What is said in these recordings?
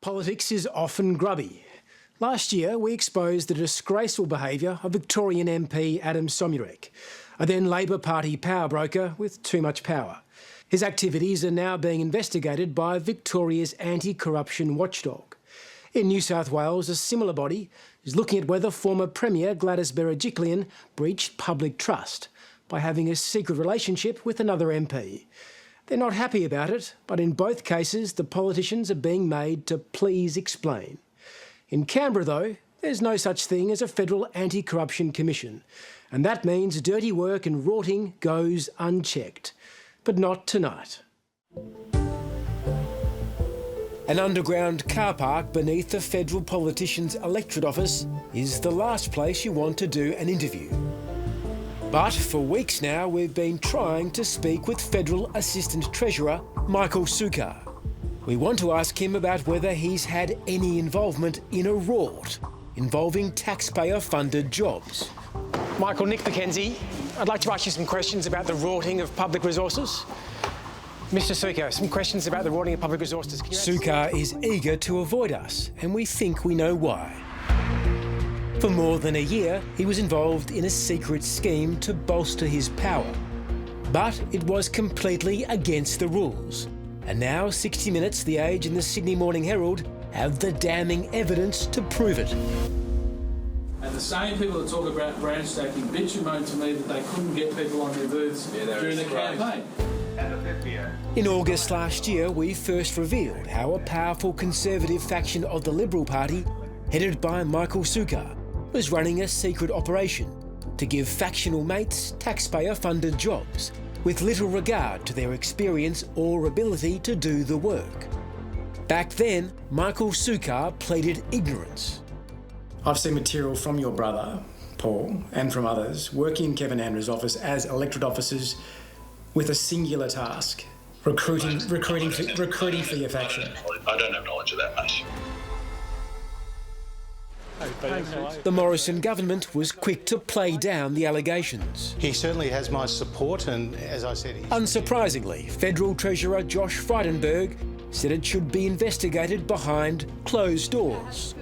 Politics is often grubby. Last year, we exposed the disgraceful behaviour of Victorian MP Adem Somyurek, a then Labor Party powerbroker with too much power. His activities are now being investigated by Victoria's anti-corruption watchdog. In New South Wales, a similar body is looking at whether former Premier Gladys Berejiklian breached public trust by having a secret relationship with another MP. They're not happy about it, but in both cases, the politicians are being made to please explain. In Canberra, though, there's no such thing as a federal anti-corruption commission, and that means dirty work and rorting goes unchecked. But not tonight. An underground car park beneath the federal politician's electorate office is the last place you want to do an interview. But for weeks now, we've been trying to speak with Federal Assistant Treasurer Michael Sukkar. We want to ask him about whether he's had any involvement in a rort involving taxpayer-funded jobs. Michael, Nick McKenzie, I'd like to ask you some questions about the rorting of public resources. Mr Sukkar, some questions about the rorting of public resources. Sukkar is eager to avoid us, and we think we know why. For more than a year, he was involved in a secret scheme to bolster his power. But it was completely against the rules. And now 60 Minutes, The Age and the Sydney Morning Herald have the damning evidence to prove it. And the same people that talk about branch stacking bitch and moan to me that they couldn't get people on their booths during the campaign. In August last year, we first revealed how a powerful Conservative faction of the Liberal Party, headed by Michael Sukkar, was running a secret operation to give factional mates taxpayer-funded jobs with little regard to their experience or ability to do the work. Back then, Michael Sukkar pleaded ignorance. I've seen material from your brother, Paul, and from others working in Kevin Andrews' office as electorate officers with a singular task, recruiting for your faction. I don't have knowledge of that, mate. The Morrison government was quick to play down the allegations. He certainly has my support, and as I said... Unsurprisingly, Federal Treasurer Josh Frydenberg said it should be investigated behind closed doors.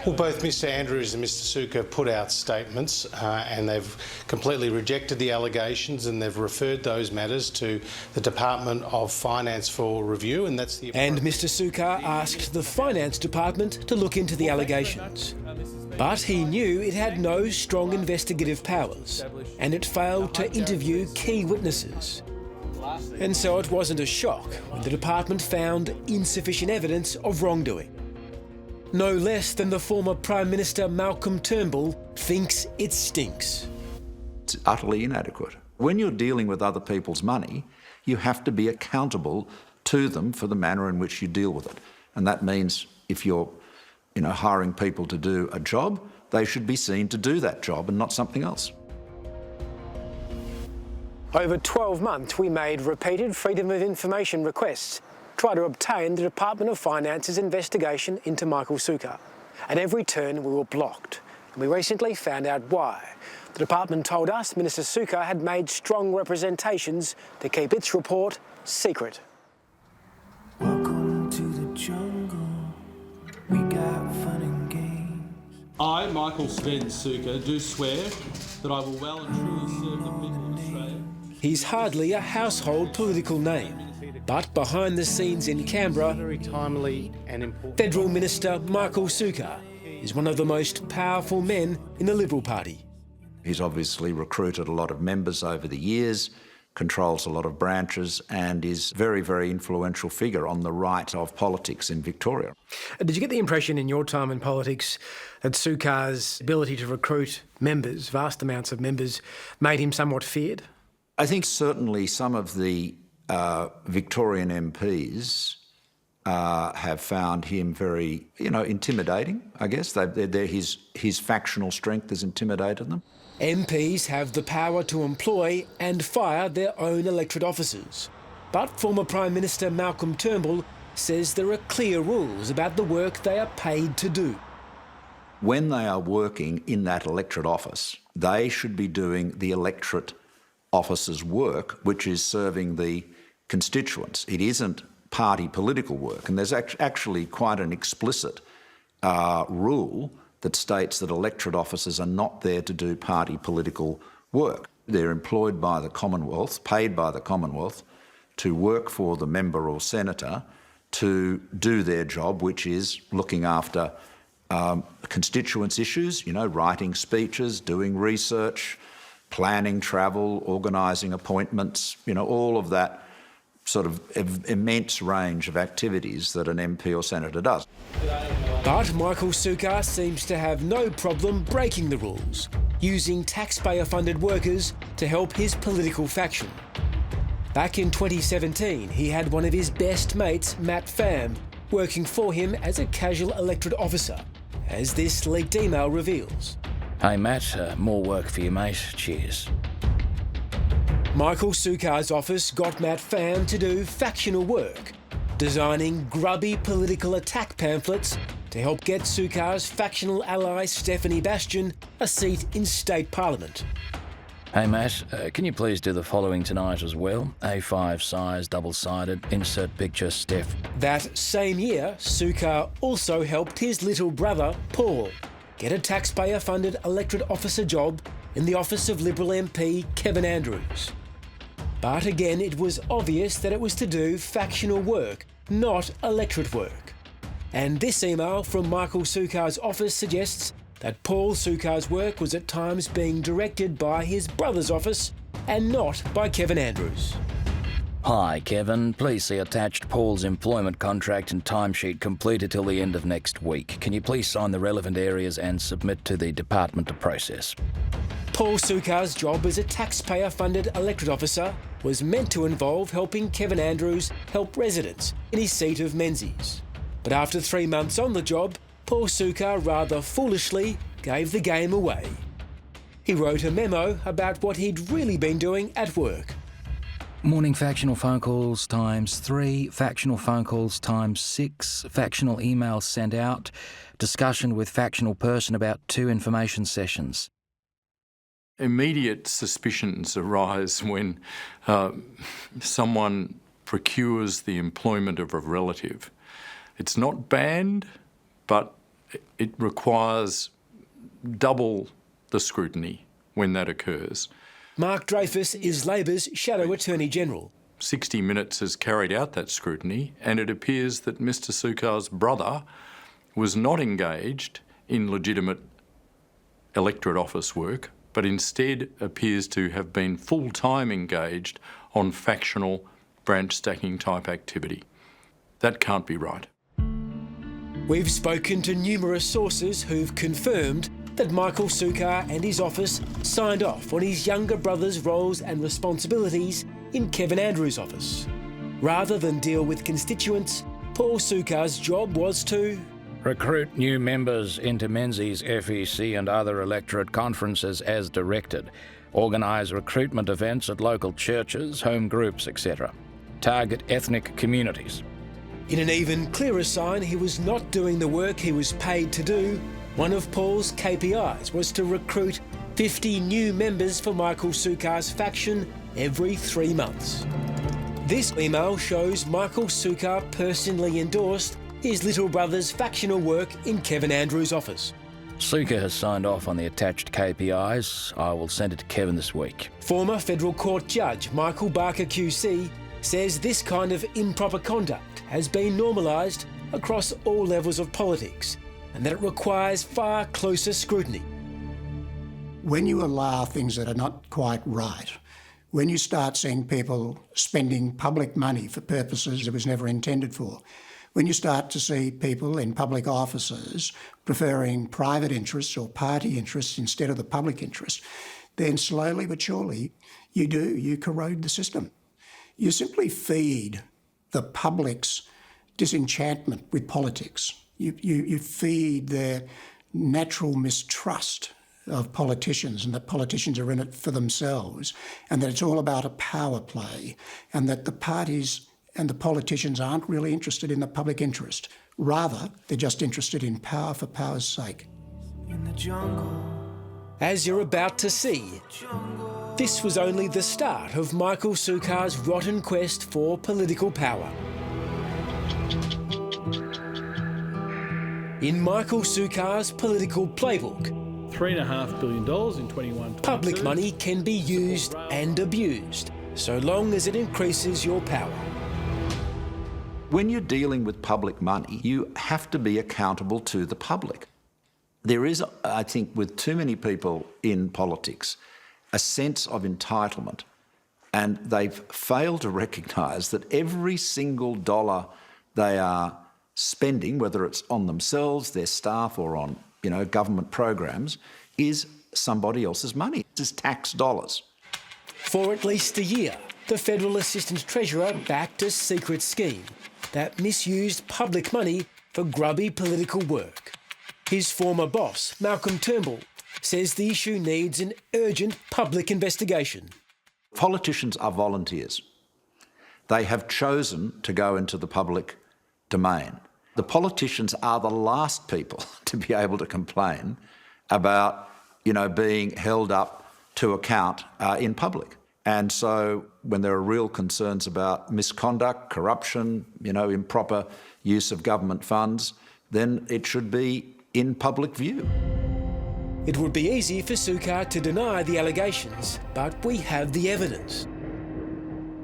Well, both Mr Andrews and Mr Sukkar put out statements and they've completely rejected the allegations, and they've referred those matters to the Department of Finance for review, and that's the... And Mr Sukkar asked the Finance Department to look into the allegations. But he knew it had no strong investigative powers, and it failed to interview key witnesses. And so it wasn't a shock when the department found insufficient evidence of wrongdoing. No less than the former Prime Minister Malcolm Turnbull thinks it stinks. It's utterly inadequate. When you're dealing with other people's money, you have to be accountable to them for the manner in which you deal with it. And that means if you're hiring people to do a job, they should be seen to do that job and not something else. Over 12 months, we made repeated Freedom of Information requests, try to obtain the Department of Finance's investigation into Michael Sukkar. At every turn, we were blocked, and we recently found out why. The department told us Minister Sukkar had made strong representations to keep its report secret. Welcome to the jungle. We got fun and games. I, Michael Sven Sukkar, do swear that I will well and truly serve the people of Australia. He's hardly a household political name, but behind the scenes in Canberra, Very timely and important. Federal Minister Michael Sukkar is one of the most powerful men in the Liberal Party. He's obviously recruited a lot of members over the years, controls a lot of branches, and is a very, very influential figure on the right of politics in Victoria. Did you get the impression in your time in politics that Sukkar's ability to recruit members, vast amounts of members, made him somewhat feared? I think certainly some of the Victorian MPs have found him very, intimidating, I guess. His factional strength has intimidated them. MPs have the power to employ and fire their own electorate officers. But former Prime Minister Malcolm Turnbull says there are clear rules about the work they are paid to do. When they are working in that electorate office, they should be doing the electorate officer's work, which is serving the constituents. It isn't party political work. And there's actually quite an explicit rule that states that electorate officers are not there to do party political work. They're employed by the Commonwealth, paid by the Commonwealth, to work for the member or senator to do their job, which is looking after constituents' issues, you know, writing speeches, doing research, planning travel, organising appointments, you know, all of that sort of immense range of activities that an MP or senator does. But Michael Sukkar seems to have no problem breaking the rules, using taxpayer-funded workers to help his political faction. Back in 2017, he had one of his best mates, Matt Pham, working for him as a casual electorate officer, as this leaked email reveals. Hey Matt, more work for you, mate. Cheers. Michael Sukkar's office got Matt Pham to do factional work, designing grubby political attack pamphlets to help get Sukkar's factional ally Stephanie Bastian a seat in state parliament. Hey Matt, can you please do the following tonight as well? A5 size, double-sided, insert picture, Steph. That same year, Sukkar also helped his little brother, Paul, get a taxpayer-funded electorate officer job in the office of Liberal MP Kevin Andrews. But again, it was obvious that it was to do factional work, not electorate work. And this email from Michael Sukkar's office suggests that Paul Sukkar's work was at times being directed by his brother's office and not by Kevin Andrews. Hi Kevin, please see attached Paul's employment contract and timesheet completed till the end of next week. Can you please sign the relevant areas and submit to the department to process? Paul Sukkar's job as a taxpayer-funded electorate officer was meant to involve helping Kevin Andrews help residents in his seat of Menzies. But after 3 months on the job, Paul Sukkar rather foolishly gave the game away. He wrote a memo about what he'd really been doing at work. Morning factional phone calls times 3, factional phone calls times 6, factional emails sent out, discussion with factional person about 2 information sessions. Immediate suspicions arise when someone procures the employment of a relative. It's not banned, but it requires double the scrutiny when that occurs. Mark Dreyfus is Labor's Shadow Attorney General. 60 Minutes has carried out that scrutiny, and it appears that Mr Sukkar's brother was not engaged in legitimate electorate office work, but instead appears to have been full-time engaged on factional branch stacking type activity. That can't be right. We've spoken to numerous sources who've confirmed that Michael Sukkar and his office signed off on his younger brother's roles and responsibilities in Kevin Andrews' office. Rather than deal with constituents, Paul Sukkar's job was to recruit new members into Menzies, FEC and other electorate conferences as directed, organise recruitment events at local churches, home groups, etc. Target ethnic communities. In an even clearer sign he was not doing the work he was paid to do, one of Paul's KPIs was to recruit 50 new members for Michael Sukkar's faction every 3 months. This email shows Michael Sukkar personally endorsed his little brother's factional work in Kevin Andrews' office. Sukkar has signed off on the attached KPIs. I will send it to Kevin this week. Former Federal Court Judge Michael Barker QC says this kind of improper conduct has been normalised across all levels of politics and that it requires far closer scrutiny. When you allow things that are not quite right, when you start seeing people spending public money for purposes it was never intended for, when you start to see people in public offices preferring private interests or party interests instead of the public interest, then slowly but surely you corrode the system. You simply feed the public's disenchantment with politics. You feed their natural mistrust of politicians and that politicians are in it for themselves and that it's all about a power play and that the parties and the politicians aren't really interested in the public interest. Rather, they're just interested in power for power's sake. In the jungle. As you're about to see, this was only the start of Michael Sukkar's rotten quest for political power. In Michael Sukkar's political playbook, $3.5 billion in 21. public money can be used and abused, so long as it increases your power. When you're dealing with public money, you have to be accountable to the public. There is, I think, with too many people in politics, a sense of entitlement, and they've failed to recognise that every single dollar they are spending, whether it's on themselves, their staff, or on, government programs, is somebody else's money. It's tax dollars. For at least a year, the Federal Assistant Treasurer backed a secret scheme that misused public money for grubby political work. His former boss, Malcolm Turnbull, says the issue needs an urgent public investigation. Politicians are volunteers. They have chosen to go into the public domain. The politicians are the last people to be able to complain about, being held up to account in public. And so when there are real concerns about misconduct, corruption, improper use of government funds, then it should be in public view. It would be easy for Sukkar to deny the allegations, but we have the evidence.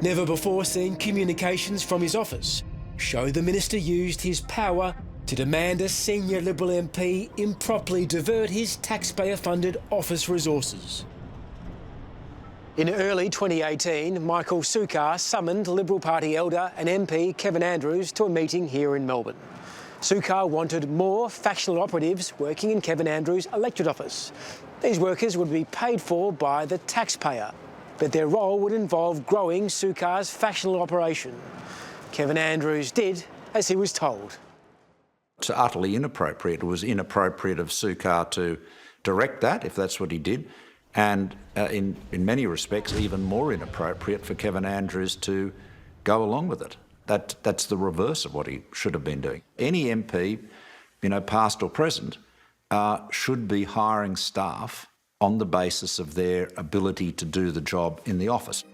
Never before seen communications from his office show the minister used his power to demand a senior Liberal MP improperly divert his taxpayer-funded office resources. In early 2018, Michael Sukkar summoned Liberal Party elder and MP Kevin Andrews to a meeting here in Melbourne. Sukkar wanted more factional operatives working in Kevin Andrews' electorate office. These workers would be paid for by the taxpayer, but their role would involve growing Sukkar's factional operation. Kevin Andrews did as he was told. It's utterly inappropriate. It was inappropriate of Sukkar to direct that, if that's what he did, and in many respects even more inappropriate for Kevin Andrews to go along with it. That's the reverse of what he should have been doing. Any MP, past or present, should be hiring staff on the basis of their ability to do the job in the office.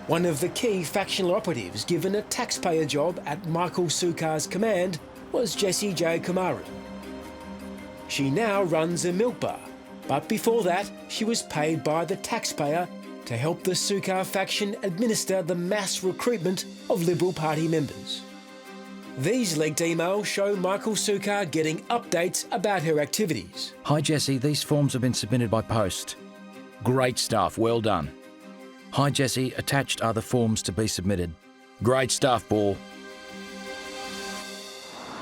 One of the key factional operatives given a taxpayer job at Michael Sukkar's command was Jessie J. Kamaran. She now runs a milk bar, but before that she was paid by the taxpayer to help the Sukkar faction administer the mass recruitment of Liberal Party members. These leaked emails show Michael Sukkar getting updates about her activities. Hi Jessie, these forms have been submitted by post. Great stuff, well done. Hi Jessie, attached are the forms to be submitted. Great stuff, Paul.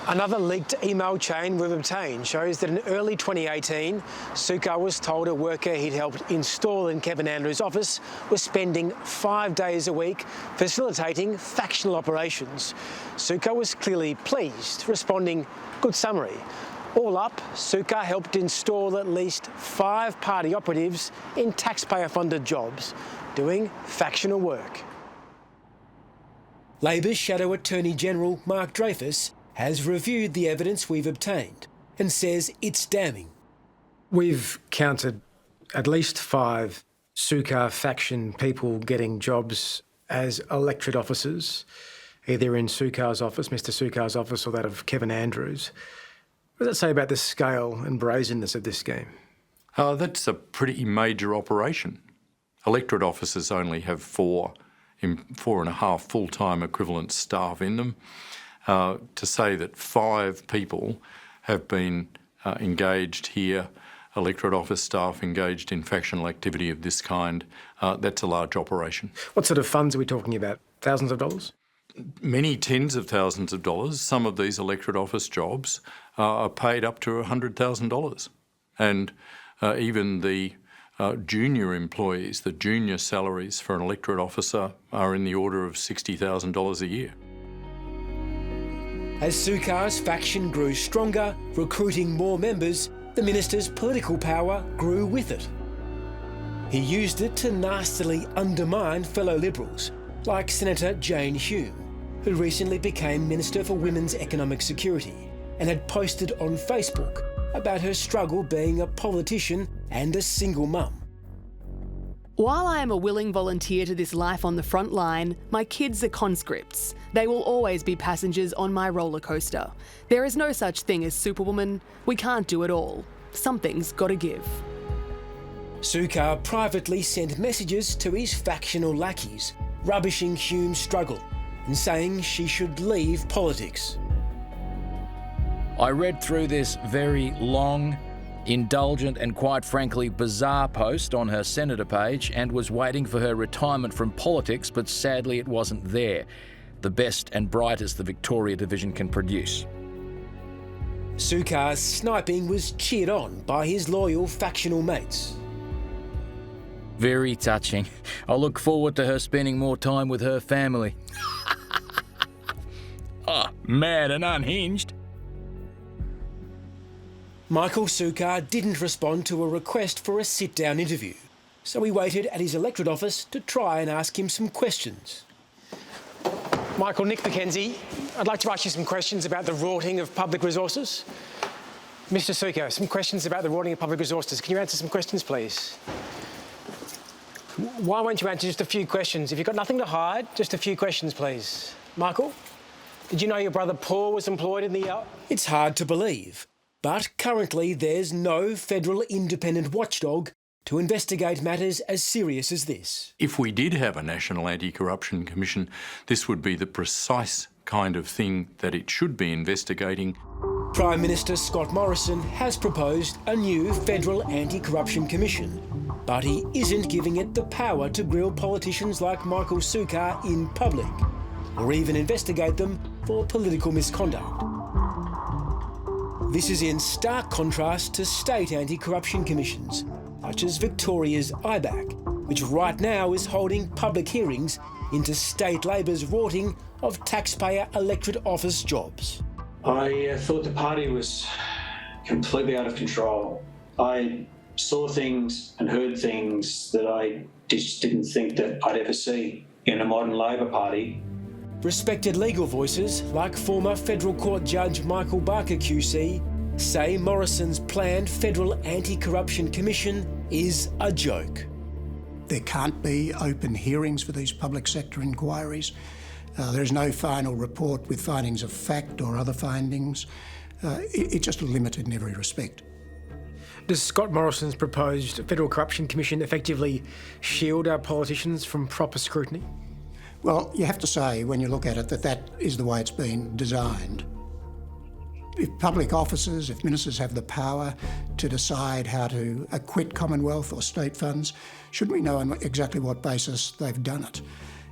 Another leaked email chain we've obtained shows that in early 2018, Sukkar was told a worker he'd helped install in Kevin Andrews' office was spending 5 days a week facilitating factional operations. Sukkar was clearly pleased, responding, "Good summary." All up, Sukkar helped install at least 5 party operatives in taxpayer-funded jobs, doing factional work. Labor's Shadow Attorney General Mark Dreyfus has reviewed the evidence we've obtained and says it's damning. We've counted at least 5 Sukkar faction people getting jobs as electorate officers, either in Sukkar's office, Mr Sukkar's office, or that of Kevin Andrews. What does that say about the scale and brazenness of this scheme? That's a pretty major operation. Electorate officers only have 4.5 full-time equivalent staff in them. To say that 5 people have been engaged here, electorate office staff engaged in factional activity of this kind, that's a large operation. What sort of funds are we talking about? Thousands of dollars? Many tens of thousands of dollars. Some of these electorate office jobs are paid up to $100,000. And even the junior employees, the junior salaries for an electorate officer are in the order of $60,000 a year. As Sukkar's faction grew stronger, recruiting more members, the minister's political power grew with it. He used it to nastily undermine fellow Liberals, like Senator Jane Hume, who recently became Minister for Women's Economic Security and had posted on Facebook about her struggle being a politician and a single mum. While I am a willing volunteer to this life on the front line, my kids are conscripts. They will always be passengers on my roller coaster. There is no such thing as Superwoman. We can't do it all. Something's got to give. Sukkar privately sent messages to his factional lackeys, rubbishing Hume's struggle and saying she should leave politics. I read through this very long, indulgent and quite frankly bizarre post on her senator page and was waiting for her retirement from politics, but sadly it wasn't there. The best and brightest the Victoria division can produce. Sukkar's sniping was cheered on by his loyal factional mates. Very touching. I look forward to her spending more time with her family. Oh, mad and unhinged. Michael Sukkar didn't respond to a request for a sit-down interview, so he waited at his electorate office to try and ask him some questions. Michael, Nick McKenzie, I'd like to ask you some questions about the rorting of public resources. Mr Sukkar, some questions about the rorting of public resources. Can you answer some questions, please? Why won't you answer just a few questions? If you've got nothing to hide, just a few questions, please. Michael, did you know your brother Paul was employed in the... It's hard to believe, but currently there's no federal independent watchdog to investigate matters as serious as this. If we did have a National Anti-Corruption Commission, this would be the precise kind of thing that it should be investigating. Prime Minister Scott Morrison has proposed a new federal anti-corruption commission, but he isn't giving it the power to grill politicians like Michael Sukkar in public, or even investigate them for political misconduct. This is in stark contrast to state anti-corruption commissions, such as Victoria's IBAC, which right now is holding public hearings into state Labor's rorting of taxpayer electorate office jobs. I thought the party was completely out of control. I saw things and heard things that I just didn't think that I'd ever see in a modern Labor Party. Respected legal voices, like former Federal Court Judge Michael Barker QC, say Morrison's planned federal anti-corruption commission is a joke. There can't be open hearings for these public sector inquiries. There is no final report with findings of fact or other findings. It's just limited in every respect. Does Scott Morrison's proposed Federal Corruption Commission effectively shield our politicians from proper scrutiny? Well, you have to say, when you look at it, that that is the way it's been designed. If public officers, if ministers have the power to decide how to acquit Commonwealth or state funds, shouldn't we know on exactly what basis they've done it?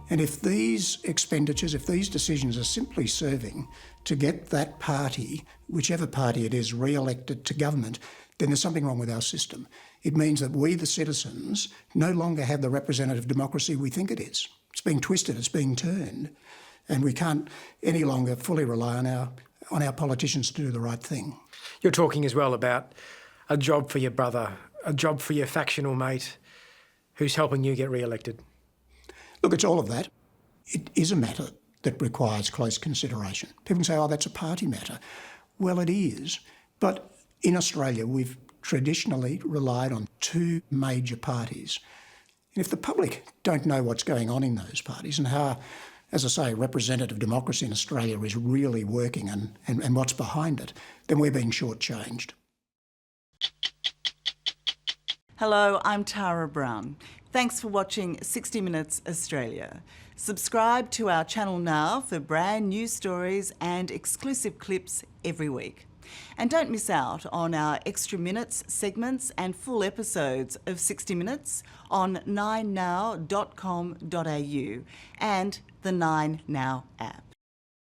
And if these expenditures, if these decisions are simply serving to get that party, whichever party it is, re-elected to government, then there's something wrong with our system. It means that we, the citizens, no longer have the representative democracy we think it is. It's being twisted, it's being turned, and we can't any longer fully rely on our politicians to do the right thing. You're talking as well about a job for your brother, a job for your factional mate who's helping you get re-elected. Look, it's all of that. It is a matter that requires close consideration. People can say, oh, that's a party matter. Well, it is. But in Australia, we've traditionally relied on two major parties. And if the public don't know what's going on in those parties and how, as I say, representative democracy in Australia is really working and what's behind it, then we're being shortchanged. Hello, I'm Tara Brown. Thanks for watching 60 Minutes Australia. Subscribe to our channel now for brand new stories and exclusive clips every week. And don't miss out on our extra minutes, segments and full episodes of 60 Minutes on 9now.com.au and the 9Now app.